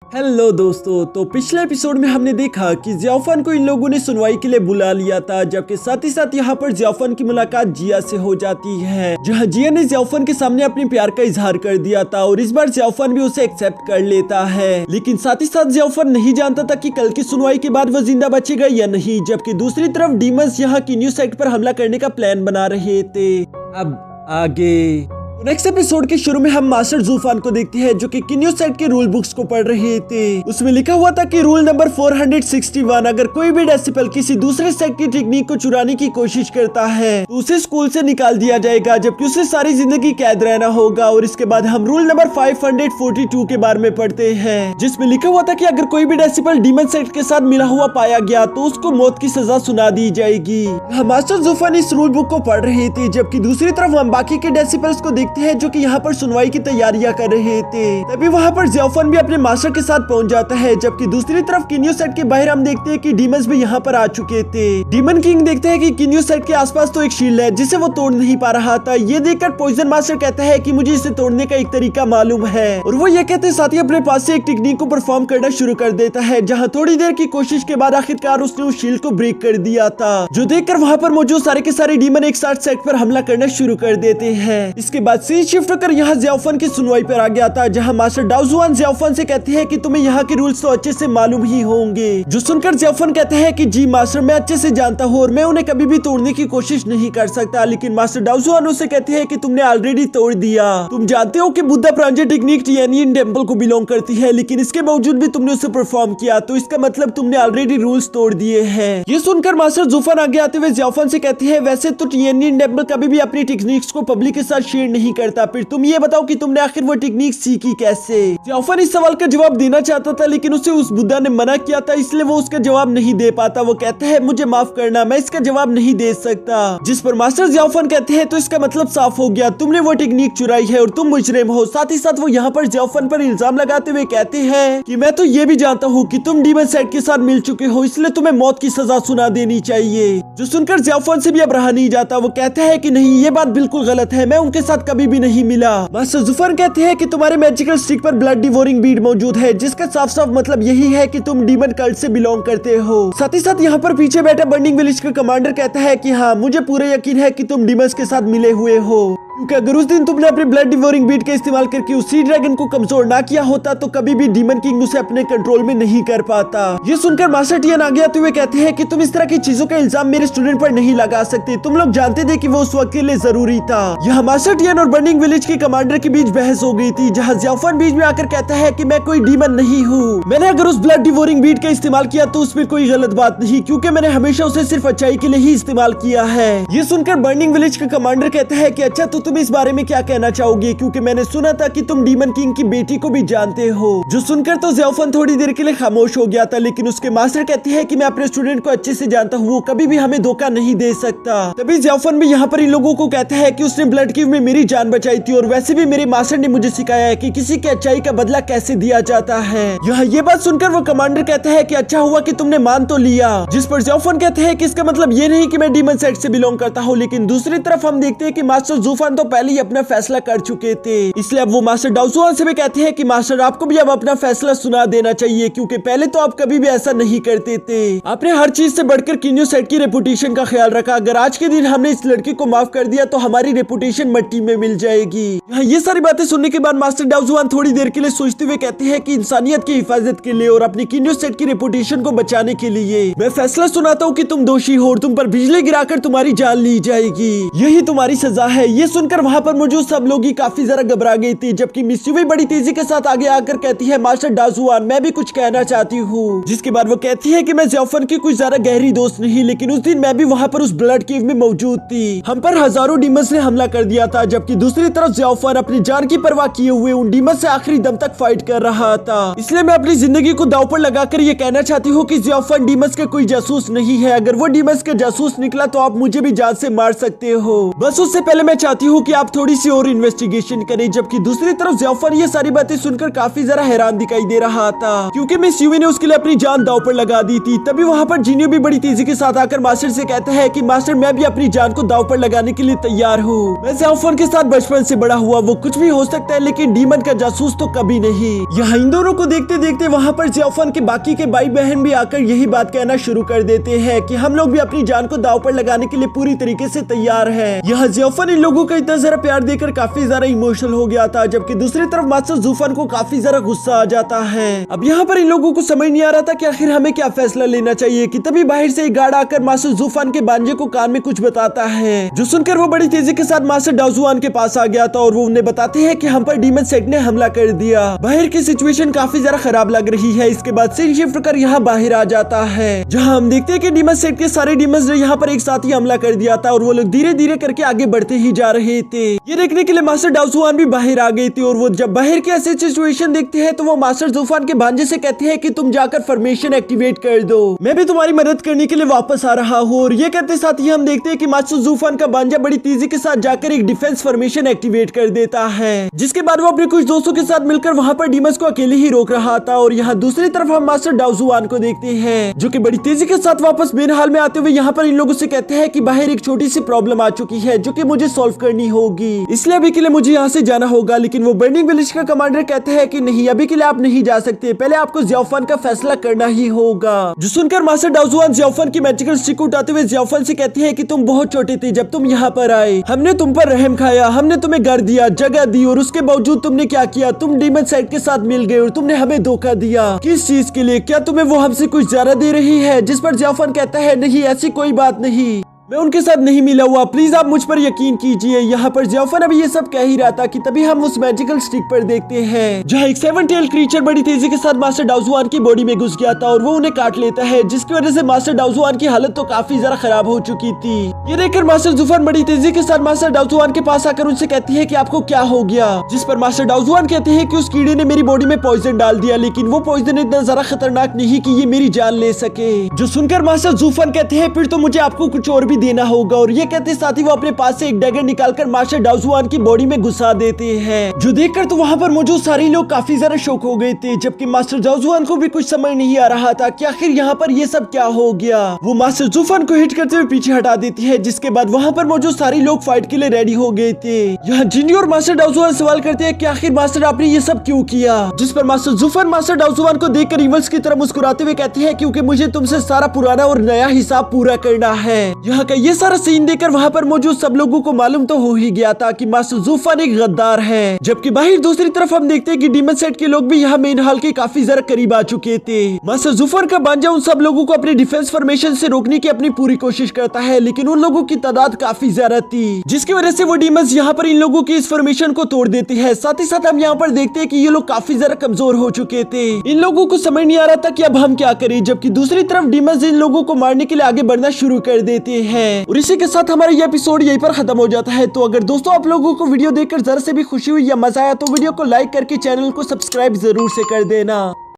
Hello दोस्तों, तो पिछले एपिसोड में हमने देखा कि जियाफन को इन लोगों ने सुनवाई के लिए बुला लिया था, जबकि साथ ही साथ यहाँ पर जियाफन की मुलाकात जिया से हो जाती है, जहाँ जिया ने जियाफन के सामने अपने प्यार का इजहार कर दिया था और इस बार जियाफन भी उसे एक्सेप्ट कर लेता है। लेकिन साथ ही साथ जियाफन नहीं जानता था कि कल की सुनवाई के बाद वो जिंदा बचेगा या नहीं, जबकि दूसरी तरफ डीमंस यहाँ किन्यू साइट पर हमला करने का प्लान बना रहे थे। अब आगे नेक्स्ट एपिसोड के शुरू में हम मास्टर जूफान को देखते हैं, जो कि किन्यू सेट के रूल बुक्स को पढ़ रहे थे। उसमें लिखा हुआ था कि रूल नंबर 461, अगर कोई भी डेसिबल किसी दूसरे सेट की टेक्निक को चुराने की कोशिश करता है तो उसे स्कूल से निकाल दिया जाएगा, जबकि उसे सारी जिंदगी कैद रहना होगा। और इसके बाद हम रूल नंबर 542 के बारे में पढ़ते हैं, जिसमें लिखा हुआ था कि अगर कोई भी डेसिबल डीमन सेट के साथ मिला हुआ पाया गया तो उसको मौत की सजा सुना दी जाएगी। हम मास्टर जूफान इस रूल बुक को पढ़ रहे थे, जबकि दूसरी तरफ हम बाकी के डेसिबल्स को हैं जो कि यहाँ पर सुनवाई की तैयारियां कर रहे थे। तभी वहाँ पर जियाफन भी अपने मास्टर के साथ पहुँच जाता है, जबकि दूसरी तरफ किन्यू सेट के बाहर हम देखते हैं कि डीमंस भी यहाँ पर आ चुके थे। डीमन किंग देखते हैं कि किन्यू सेट के आसपास तो एक शील्ड है जिसे वो तोड़ नहीं पा रहा था। ये देखकर पॉइजन मास्टर कहता है कि मुझे इसे तोड़ने का एक तरीका मालूम है, और वो ये कहते साथ ही अपने पास से एक टेक्निक को परफॉर्म करना शुरू कर देता है, जहाँ थोड़ी देर की कोशिश के बाद आखिरकार उसने उस शील्ड को ब्रेक कर दिया था, जो देखकर वहाँ पर मौजूद सारे के सारे डीमन एक साथ सेट पर हमला करना शुरू कर देते हैं। इसके बाद सीन शिफ्ट होकर यहाँ जियाफन की सुनवाई पर आ गया था, जहाँ मास्टर डाओजुआन जियाफन से कहते हैं कि तुम्हें यहाँ के रूल्स तो अच्छे से मालूम ही होंगे। जो सुनकर जियाफन कहते हैं कि जी मास्टर, मैं अच्छे से जानता हूँ और मैं उन्हें कभी भी तोड़ने की कोशिश नहीं कर सकता। लेकिन मास्टर डाओजुआन उसे कहते हैं कि तुमने ऑलरेडी तोड़ दिया। तुम जानते हो कि बुद्धा प्रांजय टेक्निक टियानियन टेम्पल को बिलोंग करती है, लेकिन इसके बावजूद भी तुमने उसे परफॉर्म किया, तो इसका मतलब तुमने ऑलरेडी रूल्स तोड़ दिए हैं। ये सुनकर मास्टर जूफान आगे आते हुए जियाफन से कहते हैं, वैसे तो टियानियन टेम्पल कभी भी अपनी टेक्निक्स को पब्लिक के साथ शेयर नहीं करता, फिर तुम ये बताओ कि तुमने आखिर वो टेक्निक सीखी कैसे। जियाफन इस सवाल का जवाब देना चाहता था, लेकिन उसे उस बुद्धा ने मना किया था, इसलिए वो उसका जवाब नहीं दे पाता। वो कहता है, मुझे माफ करना, मैं इसका जवाब नहीं दे सकता। जिस पर मास्टर जियाफन कहते हैं, तो इसका मतलब साफ हो गया, तुमने वो टेक्निक चुराई है और तुम मुजरिम हो। साथ ही साथ वो यहाँ पर जियाफन पर इल्जाम लगाते हुए कहते हैं कि मैं तो ये भी जानता हूँ कि तुम डीमन सेट के साथ मिल चुके हो, इसलिए तुम्हें मौत की सजा सुना देनी चाहिए। जो सुनकर जियाफन से भी अब रहा नहीं जाता। वो कहता है कि नहीं, ये बात बिल्कुल गलत है, मैं उनके साथ कभी भी नहीं मिला। मास्टर जूफान कहते हैं कि तुम्हारे मैजिकल स्टिक पर ब्लड डिवोरिंग बीड मौजूद है, जिसका साफ साफ मतलब यही है कि तुम डीमन कल्ट से बिलोंग करते हो। साथ ही साथ यहाँ पर पीछे बैठा बर्निंग विलेज का कमांडर कहता है कि हाँ, मुझे पूरा यकीन है कि तुम डीमंस के साथ मिले हुए हो, क्योंकि अगर उस दिन तुमने अपने ब्लड डिवोरिंग बीट का इस्तेमाल करके उस सी ड्रैगन को कमजोर ना किया होता तो कभी भी डीमन किंग उसे अपने कंट्रोल में नहीं कर पाता। ये सुनकर मास्टर टियन आगे आते हुए कहते हैं कि तुम इस तरह की चीजों का इल्जाम मेरे स्टूडेंट पर नहीं लगा सकते, तुम लोग जानते थे कि वो उस वक्त के लिए जरूरी था। यहाँ मास्टर टियन और बर्निंग विलेज के कमांडर के बीच बहस हो गई थी, जहाँ जियाफन बीच में आकर कहता है कि मैं कोई डीमन नहीं हूँ, मैंने अगर उस ब्लड डिवोरिंग बीट का इस्तेमाल किया तो उसमें कोई गलत बात नहीं, क्योंकि मैंने हमेशा उसे सिर्फ अच्छाई के लिए ही इस्तेमाल किया है। ये सुनकर बर्निंग विलेज का कमांडर कहता है कि अच्छा, तो तुम इस बारे में क्या कहना चाहोगे, क्योंकि मैंने सुना था कि तुम डीमन किंग की बेटी को भी जानते हो। जो सुनकर तो जियाफन थोड़ी देर के लिए खामोश हो गया था, लेकिन उसके मास्टर कहते हैं कि मैं अपने स्टूडेंट को अच्छे से जानता हूँ, वो कभी भी हमें धोखा नहीं दे सकता। तभी जियाफन भी यहाँ पर इन लोगों को कहता है कि उसने ब्लड कीव में मेरी जान बचाई थी, और वैसे भी मेरे मास्टर ने मुझे सिखाया है कि किसी की अच्छाई का बदला कैसे दिया जाता है। यहाँ ये बात सुनकर वो कमांडर कहता है कि अच्छा हुआ कि तुमने मान तो लिया। जिस पर जियाफन कहते हैं कि इसका मतलब ये नहीं कि मैं डीमन सेट से बिलोंग करता हूँ, लेकिन दूसरी तरफ हम देखते हैं कि मास्टर जूफान तो पहले ही अपना फैसला कर चुके थे, इसलिए अब वो मास्टर डाओजुआन से भी कहते हैं कि मास्टर, आपको भी अब अपना फैसला सुना देना चाहिए, क्योंकि पहले तो आप कभी भी ऐसा नहीं करते थे। आपने हर चीज से बढ़कर किन्यू सेट की रेपुटेशन का ख्याल रखा। अगर आज के दिन हमने इस लड़की को माफ कर दिया तो हमारी रेपुटेशन मट्टी में मिल जाएगी। ये सारी बातें सुनने के बाद मास्टर डाओजुआन थोड़ी देर के लिए सोचते हुए कहते हैं कि इंसानियत की हिफाजत के लिए और अपनी किन्यू सेट की रेपुटेशन को बचाने के लिए मैं फैसला सुनाता हूँ कि तुम दोषी हो और तुम पर बिजली गिराकर तुम्हारी जान ली जाएगी, यही तुम्हारी सजा है। ये सुनकर वहाँ पर मौजूद सब लोग ही काफी जरा घबरा गई थी, जबकि मिस्यू भी बड़ी तेजी के साथ आगे आकर कहती है, मास्टर डाओजुआन, मैं भी कुछ कहना चाहती हूँ। जिसके बाद वो कहती है कि मैं जियाफन की कुछ ज्यादा गहरी दोस्त नहीं, लेकिन उस दिन मैं भी वहाँ पर उस ब्लड केव में मौजूद थी। हम पर हजारों डीमंस ने हमला कर दिया था, जबकि दूसरी तरफ जियाफन अपनी जान की परवाह किए हुए उन डीमंस से आखिरी दम तक फाइट कर रहा था। इसलिए मैं अपनी जिंदगी को दांव पर लगाकर ये कहना चाहती हूँ कि जियाफन डीमंस का कोई जासूस नहीं है। अगर वो डीमंस का जासूस निकला तो आप मुझे भी जान से मार सकते हो। बस उससे पहले मैं चाहती हूँ हो कि आप थोड़ी सी और इन्वेस्टिगेशन करें। जबकि दूसरी तरफ ज़ियाफन ये सारी बातें सुनकर काफी जरा हैरान दिखाई दे रहा था, क्योंकि मिस यूवी ने उसके लिए अपनी जान दांव पर लगा दी थी। तभी वहाँ पर जिनियो भी बड़ी तेजी के साथ आकर मास्टर से कहता है कि मास्टर मैं भी अपनी जान को दांव पर लगाने के लिए तैयार हूँ। मैं ज़ियाफन के साथ बचपन से बड़ा हुआ, वो कुछ भी हो सकता है लेकिन डीमन का जासूस तो कभी नहीं। यहाँ इन दोनों को देखते देखते वहाँ पर ज़ियाफन के बाकी के भाई बहन भी आकर यही बात कहना शुरू कर देते हैं कि हम लोग भी अपनी जान को दांव पर लगाने के लिए पूरी तरीके से तैयार है। यहाँ ज़ियाफन इन लोगों का इतना जरा प्यार देकर काफी ज्यादा इमोशनल हो गया था, जबकि दूसरी तरफ मास्टर ज़ूफन को काफी ज्यादा गुस्सा आ जाता है। अब यहाँ पर इन लोगों को समझ नहीं आ रहा था कि आखिर हमें क्या फैसला लेना चाहिए कि तभी बाहर से एक गार्ड आकर मास्टर ज़ूफन के बांजे को कान में कुछ बताता है, जो सुनकर वो बड़ी तेजी के साथ मास्टर डाओजुआन के पास आ गया था और वो उन्हें बताते हैं कि हम पर डीमन सेट ने हमला कर दिया। बाहर की सिचुएशन काफी ज्यादा खराब लग रही है। इसके बाद सीन शिफ्ट कर यहाँ बाहर आ जाता है, जहाँ हम देखते हैं कि डीमन सेट के सारे डीमंस ने यहाँ पर एक साथ ही हमला कर दिया था और वो लोग धीरे धीरे करके आगे बढ़ते ही जा रहे थे। ये देखने के लिए मास्टर डाओजुआन भी बाहर आ गई थी और वो जब बाहर की ऐसी सिचुएशन देखते हैं तो वो मास्टर ज़ूफन के भांजे से कहते हैं कि तुम जाकर फॉर्मेशन एक्टिवेट कर दो, मैं भी तुम्हारी मदद करने के लिए वापस आ रहा हूँ। और ये कहते साथ ही हम देखते हैं कि मास्टर ज़ूफन का भांजा बड़ी तेजी के साथ जाकर एक डिफेंस फॉर्मेशन एक्टिवेट कर देता है, जिसके बाद वो अपने कुछ दोस्तों के साथ मिलकर वहाँ पर डीमंस को अकेले ही रोक रहा था। और यहाँ दूसरी तरफ हम मास्टर डाओजुआन को देखते हैं, जो कि बड़ी तेजी के साथ वापस मेन हाल में आते हुए यहाँ पर इन लोगों से कहते हैं कि बाहर एक छोटी सी प्रॉब्लम आ चुकी है जो कि मुझे सॉल्व करनी होगी, इसलिए अभी के लिए मुझे यहाँ से जाना होगा। लेकिन वो बर्निंग विलेज का कमांडर कहते हैं कि नहीं, अभी के लिए आप नहीं जा सकते, पहले आपको ज़ियाफन का फैसला करना ही होगा। जो सुनकर मास्टर डाओजुआन ज़ियाफन की मैजिकल स्टिक उठाते हुए ज़ियाफन से कहते हैं कि तुम बहुत छोटे थे जब तुम यहाँ पर आए, हमने तुम पर रहम खाया, हमने तुम्हें घर दिया, जगह दी, और उसके बावजूद तुमने क्या किया, तुम डीमन साइड के साथ मिल गए और तुमने हमें धोखा दिया। किस चीज के लिए? क्या तुम्हें वो हमसे कुछ ज्यादा दे रही है? जिस पर ज़ियाफन कहता है नहीं, ऐसी कोई बात नहीं, मैं उनके साथ नहीं मिला हुआ, प्लीज आप मुझ पर यकीन कीजिए। यहाँ पर ज़ियाफन अभी ये सब कह ही रहा था कि तभी हम उस मैजिकल स्टिक पर देखते हैं, जहाँ एक 7 टेल क्रीचर बड़ी तेजी के साथ मास्टर डाओजुआन की बॉडी में घुस गया था और वो उन्हें काट लेता है, जिसकी वजह से मास्टर डाओजुआन की हालत तो काफी ज्यादा खराब हो चुकी थी। ये देखकर मास्टर ज़ूफन बड़ी तेजी के साथ मास्टर डाओजुआन के पास आकर उनसे कहती है कि आपको क्या हो गया, जिस पर मास्टर डाओजुआन कहते हैं कि उस कीड़े ने मेरी बॉडी में पॉइजन डाल दिया, लेकिन वो पॉइजन इतना ज्यादा खतरनाक नहीं कि ये मेरी जान ले सके। जो सुनकर मास्टर ज़ूफन कहते हैं फिर तो मुझे आपको कुछ और भी देना होगा। और ये कहते साथ ही वो अपने पास से एक डैगर निकालकर मास्टर डाओजुआन की बॉडी में घुसा देते हैं, जो देखकर तो वहाँ पर मौजूद सारे लोग काफी ज्यादा शॉक हो गए थे, जबकि मास्टर डाओजुआन को भी कुछ समझ नहीं आ रहा था कि आखिर यहाँ पर ये सब क्या हो गया। वो मास्टर ज़ूफन को हिट करते हुए पीछे हटा देती है, जिसके बाद वहाँ पर मौजूद सारे लोग फाइट के लिए रेडी हो गए थे। यहाँ जिनियो और मास्टर डाओजुआन सवाल करते हैं कि आखिर मास्टर आपने ये सब क्यों किया, जिस पर मास्टर ज़ूफन मास्टर डाओजुआन को देखकर इवल्स की तरह मुस्कुराते हुए कहते हैं क्योंकि मुझे तुमसे सारा पुराना और नया हिसाब पूरा करना है। यहाँ का ये सारा सीन देखकर वहाँ पर मौजूद सब लोगों को मालूम तो हो ही गया था कि मास्टर ज़ूफन एक गद्दार है। जबकि बाहर दूसरी तरफ हम देखते हैं कि डीमन सेट के लोग भी यहाँ मेन हाल के काफी जरा करीब आ चुके थे। मास्टर ज़ूफन का भांजा उन सब लोगों को अपने डिफेंस फॉर्मेशन से रोकने की अपनी पूरी कोशिश करता है, लेकिन उन लोगों की तादाद काफी ज्यादा थी, जिसकी वजह से वो डीमंस यहाँ पर इन लोगों की इस फॉर्मेशन को तोड़ देते हैं। साथ ही साथ हम यहाँ पर देखते हैं कि ये लोग काफी ज्यादा कमजोर हो चुके थे, इन लोगों को समझ नहीं आ रहा था कि अब हम क्या करें। जबकि दूसरी तरफ डीमंस इन लोगों को मारने के लिए आगे बढ़ना शुरू कर देते हैं और इसी के साथ हमारा ये एपिसोड यहीं पर खत्म हो जाता है। तो अगर दोस्तों आप लोगों को वीडियो देखकर जरा से भी खुशी हुई या मजा आया तो वीडियो को लाइक करके चैनल को सब्सक्राइब जरूर से कर देना।